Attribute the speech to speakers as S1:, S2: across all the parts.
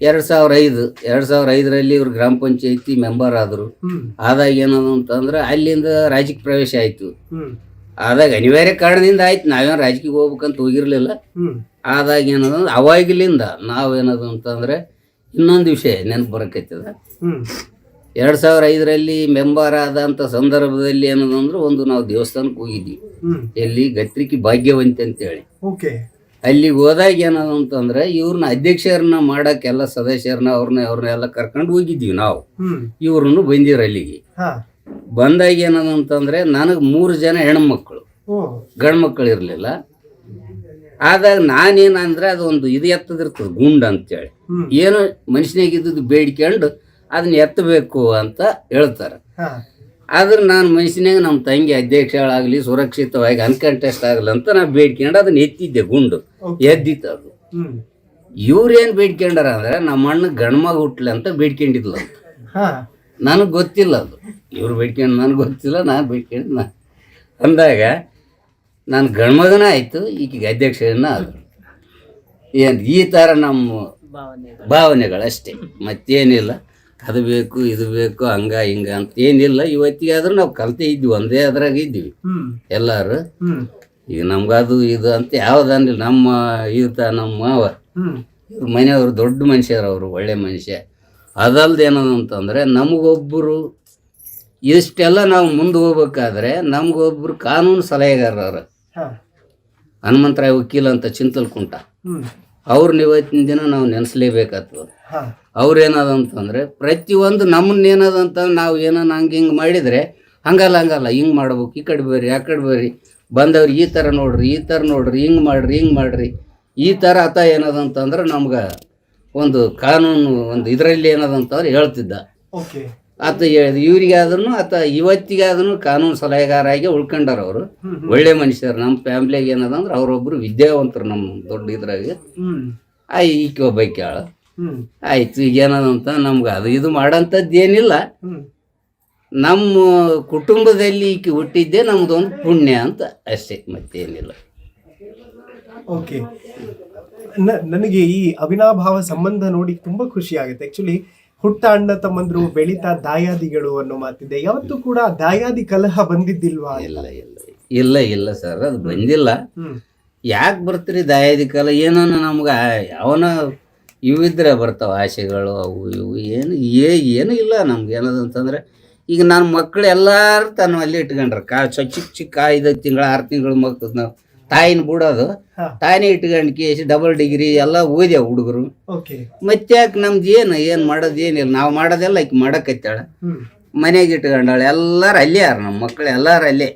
S1: 2005ರಲ್ಲಿ ಇವ್ರು ಗ್ರಾಮ ಪಂಚಾಯತಿ ಮೆಂಬರ್ ಆದರು. ಆದಾಗ ಏನದು ಅಂತಂದ್ರೆ ಅಲ್ಲಿಂದ ರಾಜಕೀಯ ಪ್ರವೇಶ ಆಯ್ತು. ಆದಾಗ ಅನಿವಾರ್ಯ ಕಾರಣದಿಂದ ಆಯ್ತು, ನಾವೇನು ರಾಜಕೀಯ ಹೋಗ್ಬೇಕಂತ ಹೋಗಿರ್ಲಿಲ್ಲ. ಆದಾಗ ಏನದಂದ್ರೆ ಅವಾಗಲಿಂದ ನಾವೇನದು ಅಂತಂದ್ರೆ ಇನ್ನೊಂದು ವಿಷಯ ನೆನಪು ಬರಕೈತದ. 2005ರಲ್ಲಿ ಮೆಂಬರ್ ಆದಂಥ ಸಂದರ್ಭದಲ್ಲಿ ಏನದಂದ್ರೆ ಒಂದು ನಾವು ದೇವಸ್ಥಾನಕ್ಕೆ ಹೋಗಿದ್ವಿ, ಎಲ್ಲಿ ಗತ್ರಿಕಿ ಭಾಗ್ಯವಂತಿ ಅಂತೇಳಿ. ಅಲ್ಲಿಗೆ ಹೋದಾಗ ಏನದು ಅಂತಂದ್ರೆ ಇವ್ರನ್ನ ಅಧ್ಯಕ್ಷರನ್ನ ಮಾಡಕ್ಕೆಲ್ಲ ಸದಸ್ಯರನ್ನ ಅವ್ರನ್ನೆಲ್ಲ ಕರ್ಕೊಂಡು ಹೋಗಿದ್ವಿ ನಾವು. ಇವ್ರನ್ನು ಬಂದಿರು ಅಲ್ಲಿಗೆ. ಬಂದಾಗ ಏನದು ಅಂತಂದ್ರೆ ನನಗೆ 3 ಜನ ಹೆಣ್ಮಕ್ಳು, ಗಂಡು ಮಕ್ಕಳು ಇರಲಿಲ್ಲ. ಆದಾಗ ನಾನೇನಂದ್ರೆ ಅದೊಂದು ಇದು ಎತ್ತದಿರ್ತದೆ ಗುಂಡು ಅಂತೇಳಿ, ಏನು ಮನುಷ್ಯನಾಗಿದ್ದು ಬೇಡ್ಕೊಂಡು ಅದನ್ನ ಎತ್ತಬೇಕು ಅಂತ ಹೇಳ್ತಾರೆ. ಆದ್ರೆ ನಾನು ಮನುಷ್ಯನಾಗ ನಮ್ಮ ತಂಗಿ ಅಧ್ಯಕ್ಷಗಳಾಗಲಿ ಸುರಕ್ಷಿತವಾಗಿ ಅನ್ಕಂಟೆಸ್ಟ್ ಆಗಲಿ ಅಂತ ನಾ ಬೇಡ್ಕೊಂಡು ಅದನ್ನ ಎತ್ತಿದ್ದೆ. ಗುಂಡು ಎದ್ದಿತ್ತು ಅದು. ಇವ್ರೇನು ಬೇಡ್ಕೊಂಡಾರ ಅಂದ್ರೆ ನಮ್ಮ ಅಣ್ಣ ಗಂಡ್ಮಗ ಹುಟ್ಲಿ ಅಂತ ಬೇಡ್ಕೊಂಡಿದ್ಲು ಅಂತ. ನನಗೆ ಗೊತ್ತಿಲ್ಲ ಅದು, ಇವ್ರು ಬೇಡ್ಕೊಂಡು ನನಗೆ ಗೊತ್ತಿಲ್ಲ, ನಾನು ಬೇಡ್ಕೊಂಡು ಅಂದಾಗ ನಾನು ಗಂಡ್ಮಗನ ಆಯಿತು, ಈಗೀಗ ಅಧ್ಯಕ್ಷರನ್ನ ಆದರು. ಏನು ಈ ಥರ ನಮ್ಮ ಭಾವನೆಗಳಷ್ಟೇ, ಮತ್ತೇನಿಲ್ಲ. ಅದು ಬೇಕು ಇದು ಬೇಕು ಹಂಗ ಹಿಂಗ ಅಂತ ಏನಿಲ್ಲ. ಇವತ್ತಿಗೆ ಆದ್ರೂ ನಾವು ಕಲ್ತೇ ಇದ್ವಿ, ಒಂದೇ ಅದ್ರಾಗ ಇದ್ವಿ ಎಲ್ಲಾರು. ಈಗ ನಮ್ಗದು ಇದು ಅಂತ ಯಾವ್ದನ್ನಿಲ್ಲ. ನಮ್ಮ ನಮ್ಮ ಮಾವ ಮನೆಯವರು ದೊಡ್ಡ ಮನುಷ್ಯರು, ಅವರು ಒಳ್ಳೆ ಮನುಷ್ಯ. ಅದಲ್ದು ಏನದು ಅಂತಂದ್ರೆ ನಮಗೊಬ್ಬರು ಇಷ್ಟೆಲ್ಲ ನಾವು ಮುಂದೆ ಹೋಗ್ಬೇಕಾದ್ರೆ ನಮಗೊಬ್ಬರು ಕಾನೂನು ಸಲಹೆಗಾರರು ಹನುಮಂತರಾಯ ವಕೀಲ ಅಂತ ಚಿಂತಲ್ಕುಂಟ, ಅವ್ರನ್ನ ಇವತ್ತಿನ ದಿನ ನಾವು ನೆನೆಸ್ಲೇಬೇಕಾಗ್ತದೆ. ಅವ್ರೇನದಂತಂದ್ರೆ ಪ್ರತಿಯೊಂದು ನಮ್ಮನ್ನೇನದಂತ ನಾವು ಏನನ್ನ ಹಿಂಗೆ ಮಾಡಿದರೆ ಹಂಗಲ್ಲ ಹಿಂಗೆ ಮಾಡ್ಬೇಕು, ಈ ಕಡೆ ಬರ್ರಿ ಆ ಕಡೆ ಬರ್ರಿ, ಬಂದವ್ರು ಈ ಥರ ನೋಡ್ರಿ ಈ ಥರ ನೋಡ್ರಿ, ಹಿಂಗೆ ಮಾಡ್ರಿ ಈ ಥರ ಆತ ಏನದಂತಂದ್ರೆ ನಮ್ಗೆ ಒಂದು ಕಾನೂನು ಒಂದು ಇದರಲ್ಲಿ ಏನದಂತಂದ್ರೆ ಹೇಳ್ತಿದ್ದ. ಆತ ಇವ್ರಿಗೆ ಆದ್ರೂ ಆತ ಇವತ್ತಿಗಾದ್ರೂ ಕಾನೂನು ಸಲಹೆಗಾರ ಆಗಿ ಉಳ್ಕೊಂಡಾರ. ಅವರು ಒಳ್ಳೆ ಮನುಷ್ಯರು. ನಮ್ಮ ಫ್ಯಾಮಿಲಿಯಾಗ ಏನದಂದ್ರೆ ಅವರೊಬ್ಬರು ವಿದ್ಯಾವಂತರು ನಮ್ಮ ದೊಡ್ಡ ಇದ್ರಾಗ. ಈಕೆ ಒಬ್ಬಾಕಿ ಆಳ ಆಯ್ತು. ಈಗ ಏನದಂತ ನಮ್ಗೆ ಅದು ಇದು ಮಾಡೋಂಥದ್ದು ಏನಿಲ್ಲ. ನಮ್ಮ ಕುಟುಂಬದಲ್ಲಿ ಈಕೆ ಹುಟ್ಟಿದ್ದೆ ನಮ್ದೊಂದು ಪುಣ್ಯ ಅಂತ ಅಷ್ಟೇ, ಮತ್ತೇನಿಲ್ಲ.
S2: ಓಕೆ, ನನಗೆ ಈ ಅವಿನಾಭಾವ ಸಂಬಂಧ ನೋಡಿ ತುಂಬಾ ಖುಷಿ ಆಗುತ್ತೆ. ಆಕ್ಚುಲಿ ಹುಟ್ಟ ಅಣ್ಣ ತಮ್ಮಂದ್ರು ಬೆಳೀತಾ ದಾಯಾದಿಗಳು ಅನ್ನೋ ಮಾತಿದೆ. ಯಾವತ್ತೂ ಕೂಡ ದಾಯಾದಿ ಕಲಹ ಬಂದಿದ್ದಿಲ್ವಾ?
S1: ಇಲ್ಲ ಸರ್, ಅದು ಬಂದಿಲ್ಲ. ಯಾಕೆ ಬರ್ತೀರಿ ದಾಯಾದಿ ಕಲ? ಏನೋ ನಮ್ಗೆ ಅವನ ಇವಿದ್ರೆ ಬರ್ತಾವ ಆಸೆಗಳು, ಅವು ಇವು ಏನು ಇಲ್ಲ ನಮ್ಗೆ. ಏನದಂತಂದ್ರೆ ಈಗ ನನ್ನ ಮಕ್ಕಳು ಎಲ್ಲಾರು ತಾನು ಅಲ್ಲಿ ಇಟ್ಕೊಂಡ್ರೆ ಚಿಕ್ಕ 5 ತಿಂಗಳು 6 ತಿಂಗಳು ಮಕ್ಕಳು ನಾವು ತಾಯಿನ ಬಿಡೋದು, ತಾಯಿನೇ ಇಟ್ಕೊಂಡು ಕೇಸಿ ಡಬಲ್ ಡಿಗ್ರಿ ಎಲ್ಲ ಓದ್ಯಾವ ಹುಡುಗರು. ಮತ್ತೆ ಯಾಕೆ ನಮ್ದು ಏನು ಮಾಡೋದು ಏನಿಲ್ಲ, ನಾವು ಮಾಡೋದೆಲ್ಲ ಆಕೆ ಮಾಡಕತ್ತಾಳ, ಮನೆಗೆ ಇಟ್ಕೊಂಡಾಳೆ. ಎಲ್ಲಾರು ಅಲ್ಲೇ ಯಾರು ನಮ್ಮ ಮಕ್ಕಳು ಎಲ್ಲಾರು ಅಲ್ಲೇ.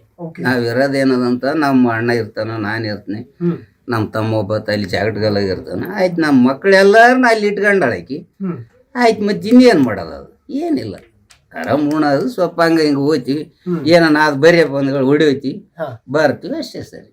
S1: ನಾವ್ ಇರೋದೇನದಂತ ನಮ್ಮ ಅಣ್ಣ ಇರ್ತಾನ, ನಾನು ಇರ್ತೀನಿ, ನಮ್ಮ ತಮ್ಮ ಒಬ್ಬ ಅಲ್ಲಿ ಜಾಗಟ್ಗಲ್ಲಾಗ ಇರ್ತಾನ. ಆಯ್ತು, ನಮ್ಮ ಮಕ್ಕಳು ಎಲ್ಲಾರನ್ನ ಅಲ್ಲಿ ಇಟ್ಕೊಂಡಾಳೆ ಆಕಿ. ಆಯ್ತು, ಮತ್ತೆ ಇನ್ನೇನು ಮಾಡೋದು? ಅದು ಏನಿಲ್ಲ, ಆರಾಮ್ ಉಣೋದು, ಸ್ವಲ್ಪ ಹಂಗೆ ಹಿಂಗೆ ಹೋಗ್ತೀವಿ, ಏನನ್ನ ಅದು ಬರೀ ಬಂದ್ಗಳು ಹೊಡಿಯೋತೀವಿ ಬರ್ತೀವಿ ಅಷ್ಟೇ ಸರಿ.